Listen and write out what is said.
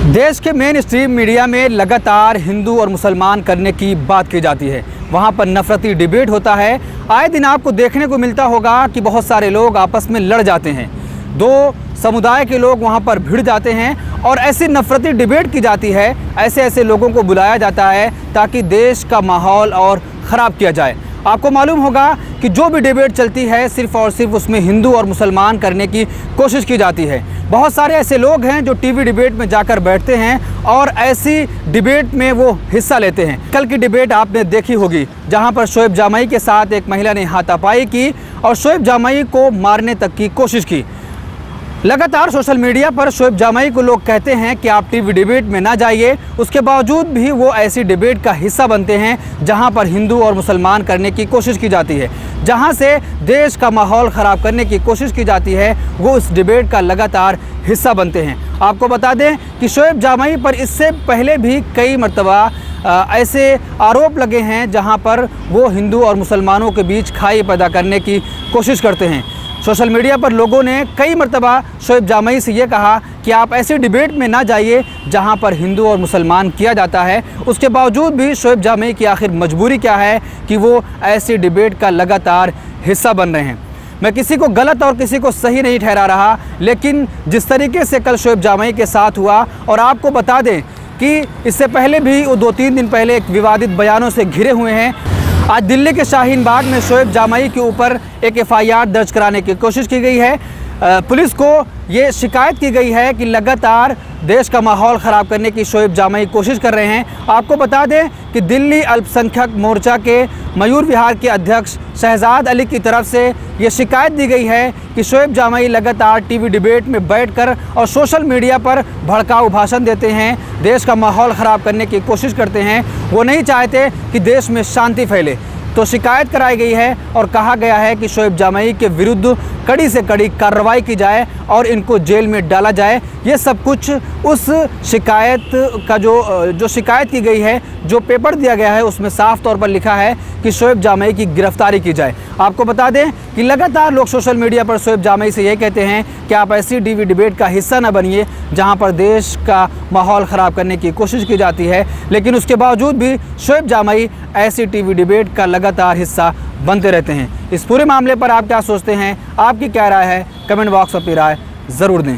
देश के main stream media में लगातार हिंदू और मुसलमान करने की बात की जाती है। वहाँ पर नफरती डिबेट होता है। आए दिन आपको देखने को मिलता होगा कि बहुत सारे लोग आपस में लड़ जाते हैं, दो समुदाय के लोग वहाँ पर भिड़ जाते हैं और ऐसी नफरती डिबेट की जाती है। ऐसे लोगों को बुलाया जाता है ताकि देश का माहौल और ख़राब किया जाए। आपको मालूम होगा कि जो भी डिबेट चलती है सिर्फ़ और सिर्फ उसमें हिंदू और मुसलमान करने की कोशिश की जाती है। बहुत सारे ऐसे लोग हैं जो टीवी डिबेट में जाकर बैठते हैं और ऐसी डिबेट में वो हिस्सा लेते हैं। कल की डिबेट आपने देखी होगी जहां पर शोएब जामई के साथ एक महिला ने हाथापाई की और शोएब जामई को मारने तक की कोशिश की। लगातार सोशल मीडिया पर शोएब जामई को लोग कहते हैं कि आप टीवी डिबेट में ना जाइए, उसके बावजूद भी वो ऐसी डिबेट का हिस्सा बनते हैं जहां पर हिंदू और मुसलमान करने की कोशिश की जाती है, जहां से देश का माहौल ख़राब करने की कोशिश की जाती है। वो इस डिबेट का लगातार हिस्सा बनते हैं। आपको बता दें कि शोएब जामई पर इससे पहले भी कई मरतबा ऐसे आरोप लगे हैं जहां पर वो हिंदू और मुसलमानों के बीच खाई पैदा करने की कोशिश करते हैं। सोशल मीडिया पर लोगों ने कई मरतबा शोएब जामई से ये कहा कि आप ऐसी डिबेट में ना जाइए जहां पर हिंदू और मुसलमान किया जाता है। उसके बावजूद भी शोएब जामई की आखिर मजबूरी क्या है कि वो ऐसी डिबेट का लगातार हिस्सा बन रहे हैं। मैं किसी को गलत और किसी को सही नहीं ठहरा रहा, लेकिन जिस तरीके से कल शोएब जामई के साथ हुआ, और आपको बता दें कि इससे पहले भी वो 2-3 दिन पहले एक विवादित बयानों से घिरे हुए हैं। आज दिल्ली के शाहीन बाग में शोएब जामई के ऊपर एक FIR दर्ज कराने की कोशिश की गई है। पुलिस को ये शिकायत की गई है कि लगातार देश का माहौल ख़राब करने की शोएब जामई कोशिश कर रहे हैं। आपको बता दें कि दिल्ली अल्पसंख्यक मोर्चा के मयूर विहार के अध्यक्ष शहजाद अली की तरफ से ये शिकायत दी गई है कि शोएब जामई लगातार टीवी डिबेट में बैठकर और सोशल मीडिया पर भड़काऊ भाषण देते हैं, देश का माहौल ख़राब करने की कोशिश करते हैं। वो नहीं चाहते कि देश में शांति फैले। तो शिकायत कराई गई है और कहा गया है कि शोएब जामई के विरुद्ध कड़ी से कड़ी कार्रवाई की जाए और इनको जेल में डाला जाए। ये सब कुछ उस शिकायत का जो शिकायत की गई है, जो पेपर दिया गया है, उसमें साफ तौर पर लिखा है कि शोएब जामई की गिरफ्तारी की जाए। आपको बता दें कि लगातार लोग सोशल मीडिया पर शोएब जामई से ये कहते हैं कि आप ऐसी टीवी डिबेट का हिस्सा न बनिए जहां पर देश का माहौल ख़राब करने की कोशिश की जाती है, लेकिन उसके बावजूद भी शोएब जामई ऐसी टीवी डिबेट का लगातार हिस्सा बनते रहते हैं। इस पूरे मामले पर आप क्या सोचते हैं? आपकी क्या राय है? कमेंट बॉक्स में अपनी राय ज़रूर दें।